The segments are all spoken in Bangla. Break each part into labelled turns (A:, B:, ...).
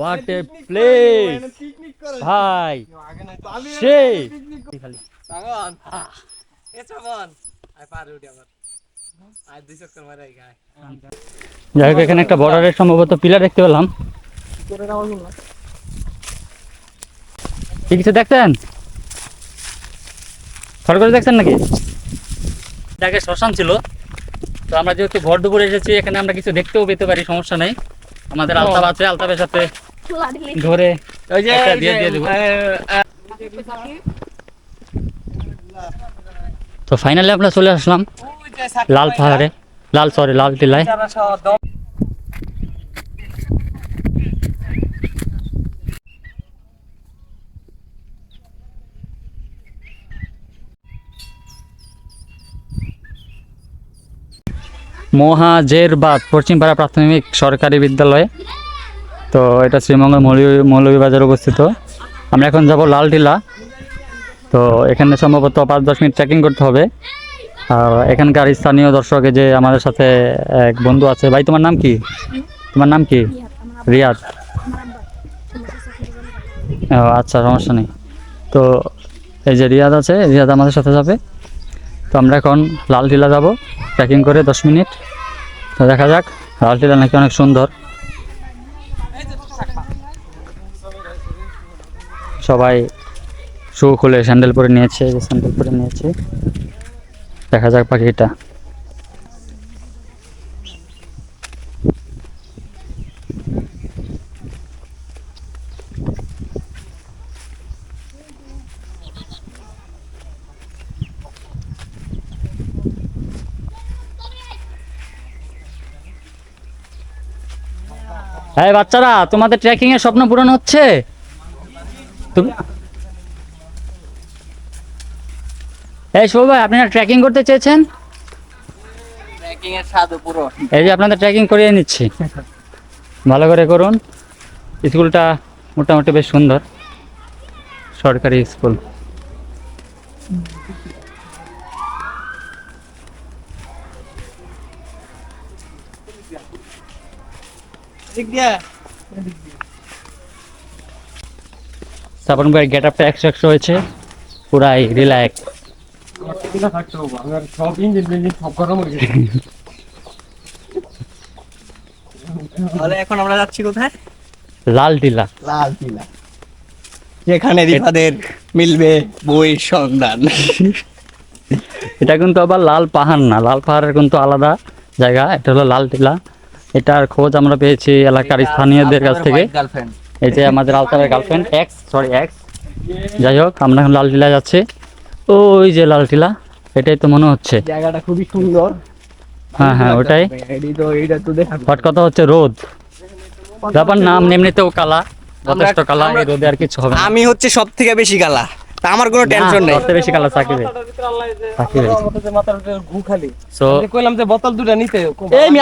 A: হোয়াট এ প্লেস ভাই সেই খালি যাই হোক এখানে একটা বর্ডারের সম্ভবত পিলার দেখতে পেলাম। কি কিছু দেখছেন? সরকার দেখছেন নাকি? আগে শ্মশান ছিল, তো আমরা যেহেতু ভর দুপুরে এসেছি এখানে আমরা কিছু দেখতেও পেতে পারি, সমস্যা নেই। আমাদের আলতাপ আছে, আলতাপের সাথে ধরে দিয়ে দেবো। তো ফাইনালি আমরা চলে আসলাম লাল পাহাড়ে, লাল টিলায়। মহাজেরবাদ পশ্চিমপাড়া প্রাথমিক সরকারি বিদ্যালয়। তো এটা শ্রীমঙ্গল মৌলভীবাজার অবস্থিত। আমরা এখন যাব লাল টিলা। তো এখানে সম্ভবত 5-10 মিনিট ট্রেকিং করতে হবে। আর এখানকার স্থানীয় দর্শক যে আমাদের সাথে এক বন্ধু আছে। ভাই তোমার নাম কি? তোমার নাম কি? রিয়াদ। ও আচ্ছা, সমস্যা নেই। তো এই যে রিয়াদ আছে, রিয়াদ আমাদের সাথে যাবে। তো আমরা এখন লাল টিলা যাব ট্রেকিং করে 10 মিনিট। তো দেখা যাক, লাল টিলা নাকি অনেক সুন্দর। সবাই শু খুলে স্যান্ডেল পরে নিয়েছে, দেখা যাক পাখিটা। এই বাচ্চারা, তোমাদের ট্রেকিং এর স্বপ্ন পূরণ হচ্ছে? এই শুভ ভাই, আপনারা ট্রেকিং করতে চেয়েছেন?
B: ট্রেকিং এর স্বাদ পুরো।
A: এই যে আপনাদের ট্রেকিং করিয়ে নিচ্ছি, ভালো করে করুন। স্কুলটা মোটামুটি বেশ সুন্দর, সরকারি স্কুল। শ্রাবণ ভাইয়ের গেট আপটা 100 হয়েছে, পুরাই রিল্যাক্স।
B: এখন আমরা যাচ্ছি কোথায়?
A: লাল টিলা।
B: লাল টিলা, যেখানে রিফাদের মিলবে বইয়ের সন্ধান।
A: এটা কিন্তু আবার লাল পাহাড় না, লাল পাহাড়ের কিন্তু আলাদা জায়গা। এটা হলো লাল টিলা। এটার খোঁজ আমরা পেয়েছি এলাকার স্থানীয়দের কাছ থেকে। এই যে আমাদের আলতারের গার্লফ্রেন্ড এক্স। যাই হোক, আমরা এখন লাল টিলা যাচ্ছি। ওই যে লাল টিলা, এটাই তো মনে হচ্ছে।
B: জায়গাটা খুবই সুন্দর।
A: হ্যাঁ ওটাই। হট কথা হচ্ছে রোদ, ব্যাপার নাম এমনিতেও কালা, যথেষ্ট কালা। এই রোদে আর কিছু হবে না।
B: আমি হচ্ছে সব থেকে বেশি কালা, তা আমার কোনো টেনশন নেই।
A: সবচেয়ে বেশি কালা সাকিব। সো
B: কইলাম যে বোতল দুটো নিতে।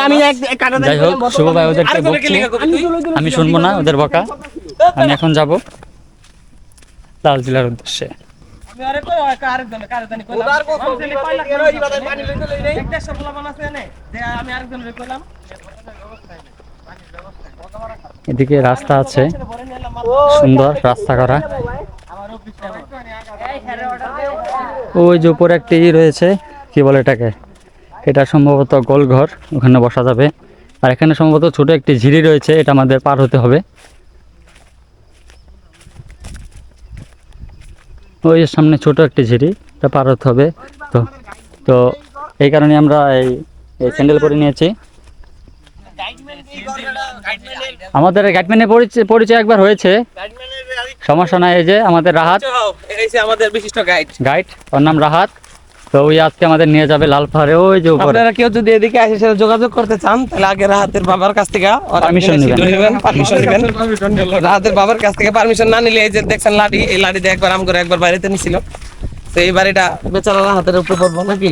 B: আমি এক কাটা
A: যাই হোক, শুভ ভাই ওদেরকে বকছে, আমি শুনবো না ওদের বকা। আমি এখন যাব লাল টিলার উদ্দেশ্যে। এদিকে রাস্তা আছে, সুন্দর রাস্তা করা। ওই যে উপরে একটি রয়েছে, কি বলে এটাকে, এটা সম্ভবত গোলঘর, ওখানে বসা যাবে। আর এখানে সম্ভবত ছোট একটি ঝিরি রয়েছে, এটা আমাদের পার হতে হবে। ওই সামনে ছোট একটি ঝিরি, এটা পার হতে হবে। তো তো এই কারণে আমরা এই স্যান্ডেল পরে নিয়েছি। আমাদের গাইডম্যানের পরিচয় একবার হয়েছে, সমস্যা নাই। এই যে আমাদের রাহাত,
B: আমাদের বিশিষ্ট
A: গাইড, ওর নাম রাহাত। তো ওই আজকে আমাদের নিয়ে যাবে লাল পাহাড়ে। ওই যে উপরে
B: আপনারা কেউ যদি এদিকে এসে সাথে যোগাযোগ করতে চান, তাহলে আগে রাহাতের বাবার কাছ থেকে পারমিশন নেবেন। রাহাতের বাবার কাছ থেকে পারমিশন না নিলে, এই যে দেখছেন লাঠি, এই লাঠি দিয়ে একবার আমগরে একবার বাড়িতে নিছিল। তো এই বাড়িটা বেচারা রাহাতের উপরে পড়বো নাকি,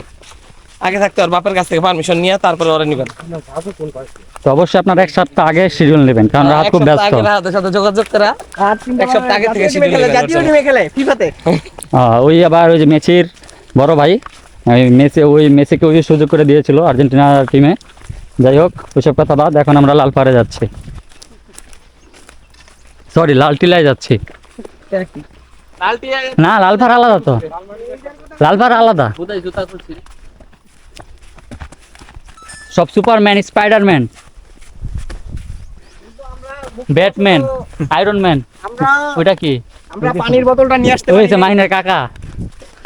B: আগে থাকতে ওর বাপের কাছ থেকে পারমিশন নিয়ে তারপরে ওরা নিবেন।
A: তো অবশ্যই আপনারা এক সপ্তাহ আগে শিডিউল নেবেন, কারণ রাহাত খুব ব্যস্ত।
B: রাহাতের সাথে যোগাযোগ করা এক সপ্তাহ আগে থেকে শিডিউল নেবেন। জাতীয় টিমে খেলে ফিফাতে।
A: ওই আবার ওই যে মেসির বড় ভাই, মেসিকে ওই সুযোগ করে দিয়েছিল আর্জেন্টিনা টিমে। যাই হোক, ওইসব কথা বাদ, এখন আমরা লাল পাহাড়ে যাচ্ছি। সরি লালটিলায় যাচ্ছি। না লালপাড়া আলাদা তো, লালপাড়া আলাদা। সব Superman, Spiderman, Batman, iron man, ওইটা কি?
C: আমরা পানির বোতলটা নিয়ে আসতে
A: হয়েছে মাহিনের কাকা।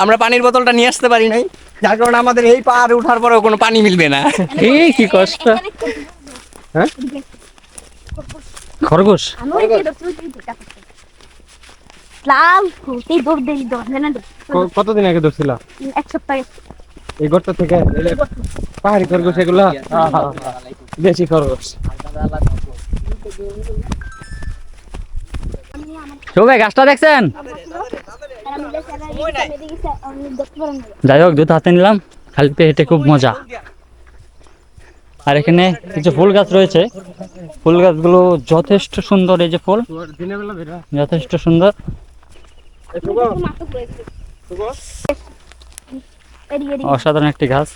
C: আমরা পানির বোতলটা নিয়ে আসতে পারি নাই, যার কারণে আমাদের এই পাহাড়ে ওঠার পরেও কোনো পানি মিলবে না।
A: এই কি কষ্ট।
C: হ্যাঁ?
A: খরগোশ
D: লাল ফুটি দৌড় দেই দৌড় না
B: কতদিন আগে ধরছিল?
D: এক সপ্তাহ
B: এই গর্ত থেকে পাহাড়ি খরগোশ এগুলা দেশি খরগোশ।
A: সবাই গাছটা দেখছেন? যাই হোক জুতো হাতে নিলাম, খালি পেয়ে হেঁটে খুব মজা। আর এখানে কিছু ফুল গাছ রয়েছে, ফুল গাছগুলো যথেষ্ট সুন্দর। এই যে ফুল যথেষ্ট সুন্দর। অসাধারণ একটি গাছ।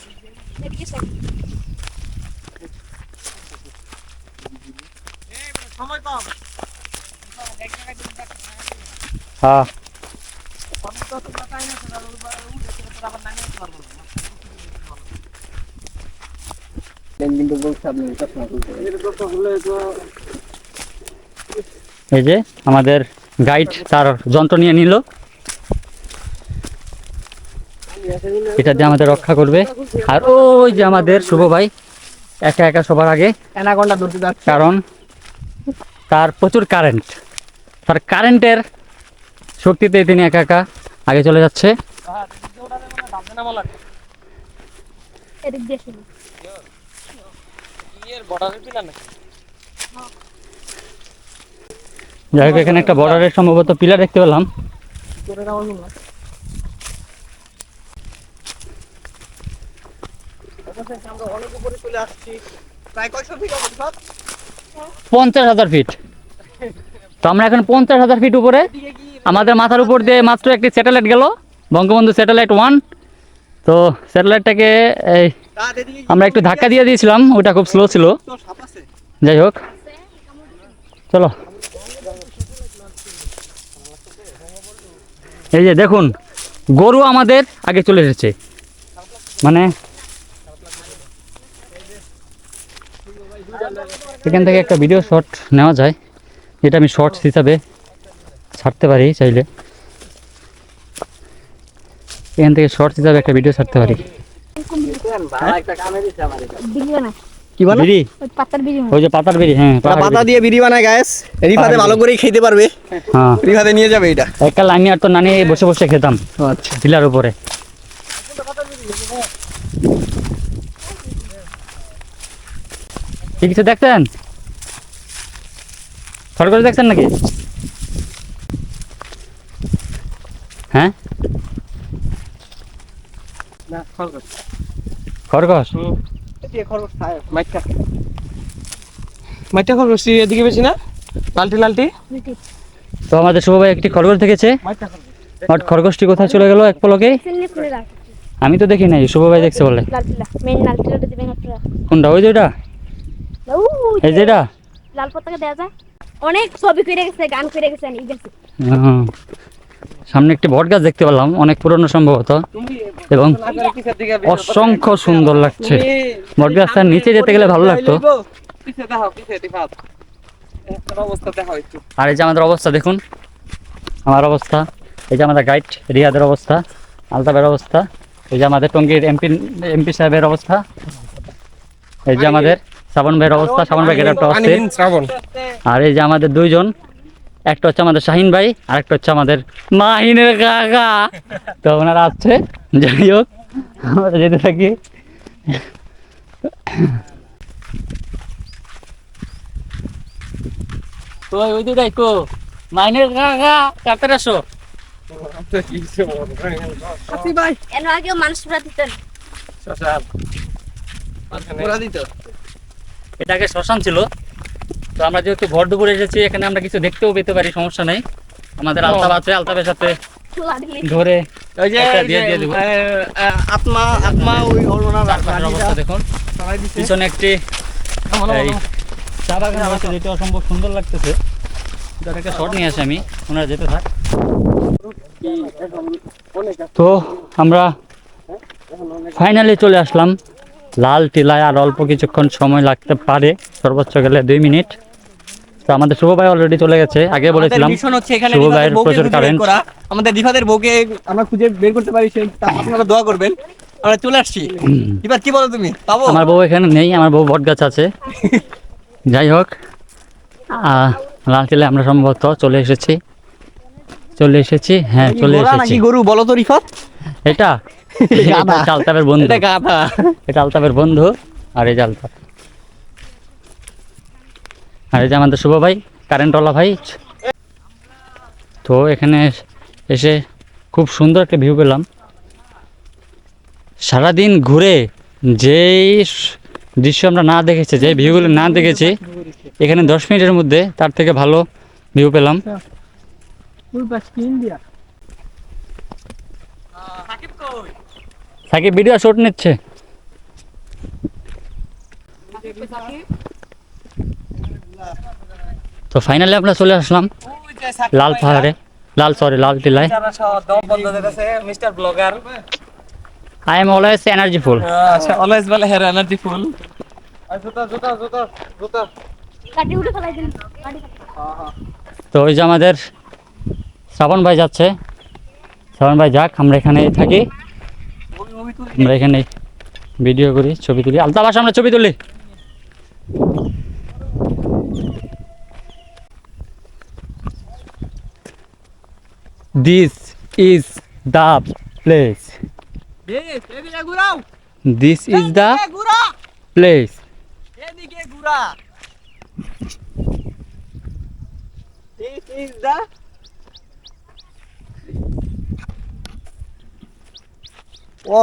A: হ্যাঁ এই যে আমাদের গাইড তার যন্ত্র নিয়ে নিল, এটা দিয়ে আমাদের রক্ষা করবে। আর ওই যে আমাদের শুভ ভাই একা একা সবার আগে,
C: অ্যানাকোন্ডা ধরতে যাচ্ছে।
A: কারণ তার প্রচুর কারেন্ট, তার কারেন্টের শক্তিতে তিনি একা একা আগে চলে যাচ্ছে। যাই হোক এখানে একটা বর্ডারের সম্ভবত পিলার দেখতে পেলাম।
C: আমরা অনেক উপরে চলে আসছি, প্রায় কয়শো ফিট হবে সব?
A: 50,000 ফিট। তো আমরা এখন 50,000 ফিট উপরে, আমাদের মাথার উপর দিয়ে মাত্র একটি স্যাটেলাইট গেল, বঙ্গবন্ধু স্যাটেলাইট 1। তো স্যাটেলাইটটাকে আমরা একটু ধাক্কা দিয়ে দিয়েছিলাম, ওটা খুব স্লো ছিল। যাই হোক চলো, এই যে দেখুন গরু আমাদের আগে চলে এসেছে, মানে এখান থেকে একটা ভিডিও শট নেওয়া যায়, যেটা আমি শর্টস হিসাবে ছাড়তে পারি চাইলে। এখান থেকে শর্টস হিসাবে একটা ভিডিও ছাড়তে পারি।
C: কি বলে?
A: বিড়ি,
D: পাতার বিড়ি
A: ওই যে পাতার বিড়ি। হ্যাঁ
C: পাতা দিয়ে বিড়ি বানায় গায়েস, রিফাতে ভালো করেই খেতে পারবে,
A: হ্যাঁ
C: রিফাতে নিয়ে যাবে এটা।
A: একটা লাইনে আর তো নানি বসে বসে খেতাম
C: আচ্ছা,
A: টিলার উপরে। কি কিছু দেখছেন? খরগোশ দেখছেন নাকি? হ্যাঁ খরগোশ।
B: মাইটা খরগোশ এদিকে বেশি না, লালটি লালটি।
A: তো আমাদের শুভ ভাই একটি খরগোশ দেখেছে, বাট খরগোশটি কোথায় চলে গেল এক পলকে আমি তো দেখি নাই, শুভ ভাই দেখছে বলে। কোনটা? ওই যে ওইটা, এই যেটা
D: লাল পতাকা দেয়া যায়, অনেক ছবি করে গেছে, গান করে গেছে, এই গেছে।
A: সামনে একটি বট গাছ দেখতে পেলাম, অনেক পুরনো সম্ভবত, এবং অসংখ্য সুন্দর লাগছে। বট গাছটার নিচে যেতে গেলে ভালো লাগতো। আর এই যে আমাদের অবস্থা দেখুন, আমার অবস্থা, এই যে আমাদের গাইড রিয়াদের অবস্থা, আলতাফের অবস্থা, এই যে আমাদের টঙ্গীর এমপি সাহেবের অবস্থা, এই যে আমাদের শ্রাবণ ভাইয়ের অবস্থা, শ্রাবণ ভাই গেটআপটা অস্থির। আর এই যে আমাদের দুইজন, একটা হচ্ছে আমাদের শাহিন ভাই, আর একটা হচ্ছে আমাদের মাহিনের কাকা। তো ওনারা আসছে, যাই হোক আমরা যেতে থাকি। ওই দুটাই তো মাহিনের কাকা, কাপের আসো।
D: এর আগেও মানুষ পুরা দিতেন।
A: এটা আগে শ্মশান ছিল। তো আমরা যেহেতু ভর দুপুরে এসেছি, এখানে আমরা কিছু দেখতেও পেতে পারি, সমস্যা নেই। আমাদের আলতাফ আছে, আলতাফের সাথে ধরে
C: ওই যে
A: একটা দিয়ে দিব।
C: আত্মা আত্মা ওই
A: চারপাশের অবস্থা দেখুন, পিছনে একটি এই চা বাগান রয়েছে, যেটা অসম্ভব সুন্দর লাগতেছে। একটা শট নিয়ে আসি আমি, ওনারা যেতে থাক। তো আমরা ফাইনালি চলে আসলাম লাল টিলায়। আর অল্প কিছুক্ষণ সময় লাগতে পারে, সর্বোচ্চ গেলে 2 মিনিট। তো আমাদের শুভ ভাই অলরেডি চলে গেছে, আগে বলেছিলাম
C: মিশন হচ্ছে এখানে
A: শুভ
C: রিফাতের
A: ভাইয়ের
C: বউকে
A: প্রচুর
C: খুঁজে বের
A: কারেন্ট।
C: করা। আমাদের রিফাতের বউকে আমরা খুঁজে বের করতে পারি, আপনারা দোয়া করবেন। আমরা চলে আসছি। রিফাত কি বলো তুমি, পাবো?
A: আমার বউ এখানে নেই, আমার বউ বট গাছ আছে। যাই হোক, লাল টিলায় আমরা সম্ভবত চলে এসেছি। হ্যাঁ চলে
C: ঘোড়া
A: এসেছি।
C: নাকি গরু বলো তো রিফাত?
A: এটা
C: গাধা।
A: এটা আলতাফের বন্ধু,
C: এটা গাধা।
A: এটা আলতাফের বন্ধু। আর এই যে আলতাফ, আর এই যে আমাদের শুভ ভাই, কারেন্টওয়ালা ভাই। তো এখানে এসে খুব সুন্দর একটা ভিউ পেলাম। সারাদিন ঘুরে যেই দৃশ্য আমরা না দেখেছি, যে ভিউগুলো না দেখেছি, এখানে 10 মিনিটের মধ্যে তার থেকে ভালো ভিউ পেলাম। সাকিব ভিডিও শুট নিচ্ছে। তো ফাইনালি আমরা চলে আসলাম লাল পাহাড়ে, লাল টিলায়।
B: Mister blogger
A: I am always energyful.
B: Always বলে হেয়ার এনার্জি ফুল।
D: কাটি উঠে ফেলাই দিন গাড়ি
A: তো ওই যে আমাদের শ্রাবণ ভাই যাচ্ছে, শ্রাবণ ভাই যাক, আমরা এখানেই থাকি, আমরা এখানে ভিডিও করি, ছবি তুলি। আলতাফ আসো আমরা ছবি তুলি। This is the place, this is the place.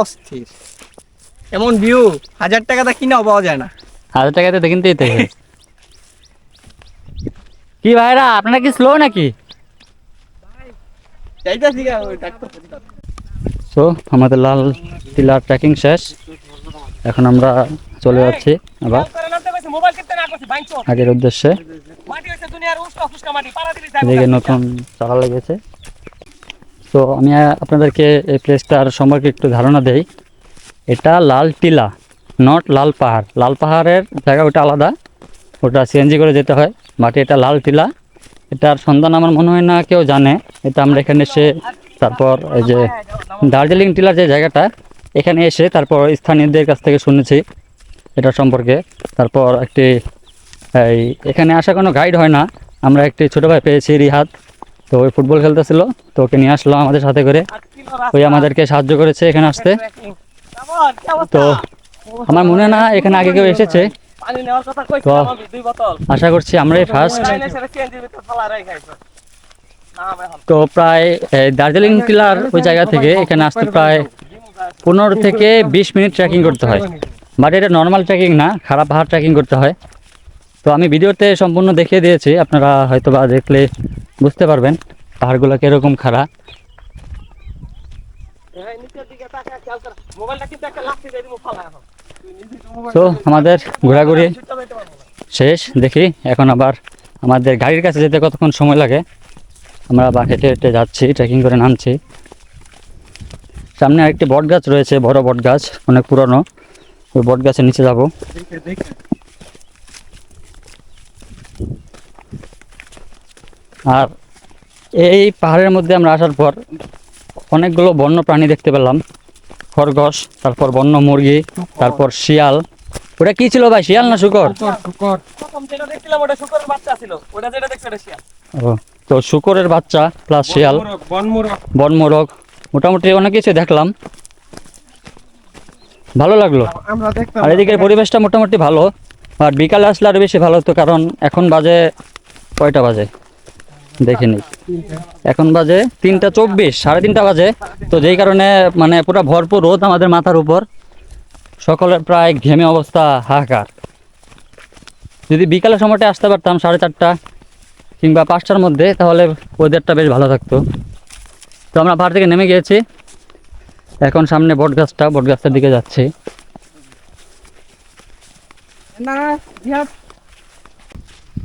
C: অস্থির এমন ভিউ 1000 টাকাতে কিনাও পাওয়া যায় না।
A: 1000 টাকাতে দেখেন তো কি ভাইরা, আপনারা কি স্লো নাকি? তো আমাদের লাল টিলার ট্রেকিং শেষ, এখন আমরা চলে যাচ্ছি আবার আগের উদ্দেশ্যে। এদিকে নতুন চালা লেগেছে। তো আমি আপনাদেরকে এই প্লেসটার সম্পর্কে একটু ধারণা দেই। এটা লাল টিলা, নট লাল পাহাড়। লাল পাহাড়ের জায়গা ওটা আলাদা, ওটা সিএনজি করে যেতে হয়। বাট এটা লাল টিলা, এটার সন্ধান আমার মনে হয় না কেউ জানে। এটা আমরা এখানে এসে, তারপর এই যে দার্জিলিং টিলার যে জায়গাটা, এখানে এসে তারপর স্থানীয়দের কাছ থেকে শুনেছি এটা সম্পর্কে। তারপর এখানে আসা কোনো গাইড হয় না। আমরা একটি ছোটো ভাই পেয়েছি, রিহাত। তো ওই ফুটবল খেলতেছিল, তো ওকে নিয়ে আসলো আমাদের সাথে করে। ওই আমাদেরকে সাহায্য করেছে এখানে আসতে। তো আমার মনে না এখানে আগে কেউ এসেছে, তো আশা করছি আমরাই ফার্স্ট। তো প্রায় দার্জিলিং টিলার ওই জায়গা থেকে এখানে আসতে প্রায় 15 থেকে 20 মিনিট ট্রেকিং করতে হয়। বাট এটা নর্মাল ট্রেকিং না, খারাপ পাহাড় ট্রেকিং করতে হয়। তো আমি ভিডিওতে সম্পূর্ণ দেখিয়ে দিয়েছি, আপনারা হয়তো বা দেখলে বুঝতে পারবেন পাহাড়গুলো কীরকম খাড়া। তো আমাদের ঘোরাঘুরি শেষ, দেখি এখন আবার আমাদের গাড়ির কাছে যেতে কতক্ষণ সময় লাগে। আমরা আবার হেঁটে হেঁটে যাচ্ছি, ট্রেকিং করে নামছি। সামনে আরেকটি বট গাছ রয়েছে, বড় বট গাছ, অনেক পুরনো। ওই বট গাছের নিচে যাব। আর এই পাহাড়ের মধ্যে আমরা আসার পর অনেকগুলো বন্য প্রাণী দেখতে পেলাম। খরগোশ, তারপর বন্য মুরগি, তারপর শিয়াল। ওটা কি ছিল ভাই, শিয়াল না শুকর? ও, তো শুকরের বাচ্চা প্লাস শিয়াল, বনমোরগ, মোটামুটি অনেক কিছু দেখলাম, ভালো লাগলো। আর এদিকের পরিবেশটা মোটামুটি ভালো। আর বিকালে আসলে আরো বেশি ভালো হতো, কারণ এখন বাজে কয়টা বাজে দেখিনি, এখন বাজে 3:24, 3:30 বাজে। তো যেই কারণে মানে পুরো ভরপুর রোদ আমাদের মাথার উপর, সকলের প্রায় ঘেমে অবস্থা হাহাকার। যদি বিকালের সময়টা আসতে পারতাম 4:30 কিংবা 5টার মধ্যে, তাহলে ওয়েদারটা বেশ ভালো থাকতো। তো আমরা পাহাড় থেকে নেমে গিয়েছি, এখন সামনে বটগাছটার দিকে যাচ্ছি।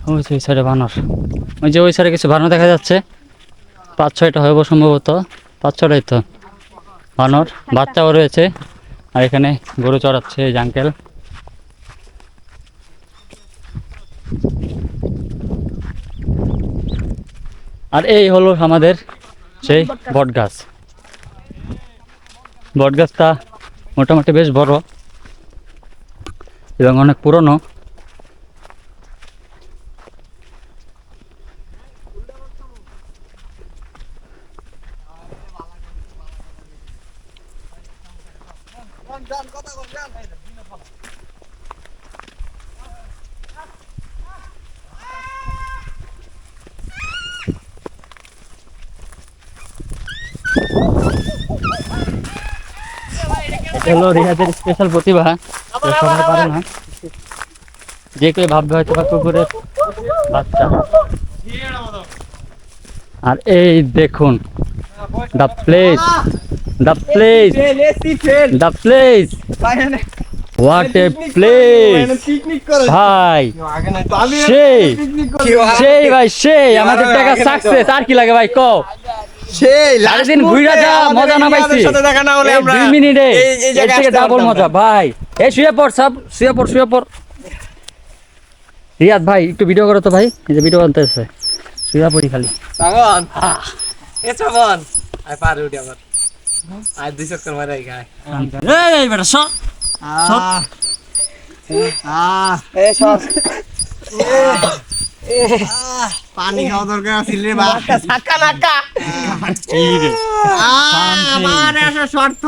A: ওই যে ওই সাইডে বানর, ওই যে ওই সাইডে কিছু বানর দেখা যাচ্ছে, 5-6টা হইব সম্ভবত, 5-6টাই তো বানর, বাচ্চাও রয়েছে। আর এখানে গরু চড়াচ্ছে এই আঙ্কেল। আর এই হলো আমাদের সেই বট গাছ। বট গাছটা মোটামুটি বেশ বড় এবং অনেক পুরনো। হলো রিহাদের স্পেশাল প্রতিভা, তো সবাই পারে না, যে কেউ ভাববে হয়তো বা কুকুরের বাচ্চা। আর এই দেখুন the place, the place, the place, what a place ভাই, সেই সেই ভাই সেই, আমাদের টাকা সাকসেস। আর কি লাগে ভাই কও,
C: সেই
A: সারাদিন ঘুরে যা মজা না পাইছি,
C: দেখা না হলে
A: এই
C: আমরা
A: 2 মিনিটে
C: এই
A: এর
C: জায়গায়
A: থেকে
C: আসতে
A: ডাবল
C: পারতাম
A: মজা ভাই। এই শুয়ে পড় সব, শুয়ে পড়, শুয়ে পড়। রিয়াদ ভাই একটু ভিডিও করো তো ভাই, এই যে ভিডিও করতেছে, শুয়ে পড়ি খালি।
B: সাবন এ সাবন আই পার উঠি আবার আই 2 চক্কর মারাই গায়
A: এই বেটা সব
B: এ সব
C: পানি খাওয়া দরকার আছিল রে বা
B: সাকা নাকা
C: আমার আসা শর্ত।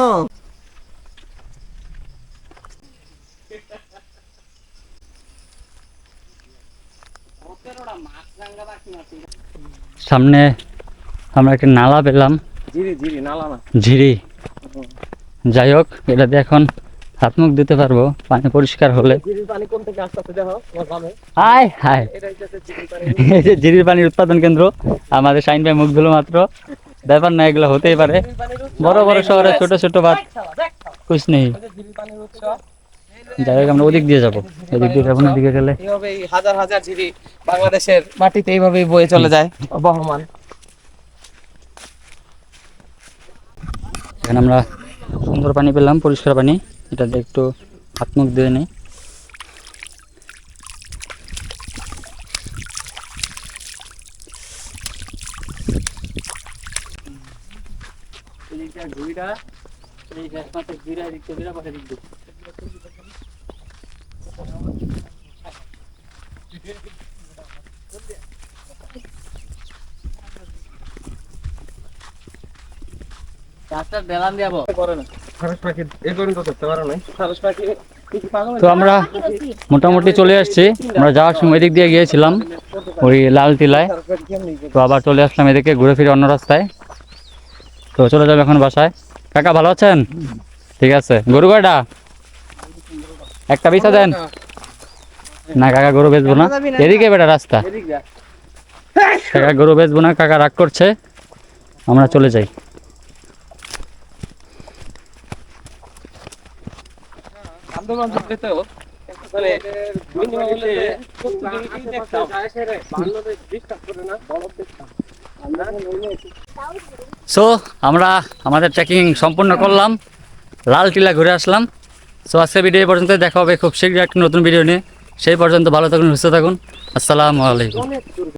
A: সামনে আমরা একটা নালা পেলাম,
B: জিরি জিরি নালা না
A: ঝিরি। যাই হোক, এটাতে এখন হাত মুখ দিতে পারবো পানি পরিষ্কার হলে।
B: জিরির পানি কোন থেকে আসছে দেখো তোমার গ্রামে
A: হায় হায়,
B: এটা হচ্ছে জিরির পানি
A: এই যে ঝিরির পানির উৎপাদন কেন্দ্র, আমাদের শাইন ভাই মুখ ধুলো মাত্র, ব্যাপার না, এগুলো হতেই পারে। বড় বড় শহরে ছোট ছোট বাদ কুছ নেই।
B: জিরির পানির উৎস
A: যাই হোক, আমরা ওদিক দিয়ে যাবো, ওদিক দিয়ে যাবো না, দিকে গেলে
B: এইভাবে হাজার হাজার ঝিরি বাংলাদেশের মাটিতে এইভাবেই বয়ে চলে যায় বহমান।
A: এখানে আমরা সুন্দর পানি পেলাম, পরিষ্কার পানি, এটা দিয়ে একটু হাত মুখ দিয়ে নিই। তো আমরা মোটামুটি চলে আসছি, আমরা যাওয়ার সময় এদিক দিয়ে গিয়েছিলাম ওই লাল টিলায়, তো আবার চলে আসলাম এদিকে ঘুরে ফিরে অন্য রাস্তায়। তো চলে যাবো এখন বাসায়। কাকা ভালো আছেন? ঠিক আছে। গরু কয়টা? একটা বিছা দেন না কাকা, গরু বেচবো না, এদিকে বেটা রাস্তা, কাকা গরু বেচবো না, কাকা রাগ করছে, আমরা চলে যাই। সো আমরা আমাদের ট্রেকিং সম্পূর্ণ করলাম, লাল টিলা ঘুরে আসলাম। সো আজকে ভিডিও এই পর্যন্ত, দেখা হবে খুব শীঘ্রই একটা নতুন ভিডিও নিয়ে। সেই পর্যন্ত ভালো থাকুন, সুস্থ থাকুন, আসসালামু আলাইকুম।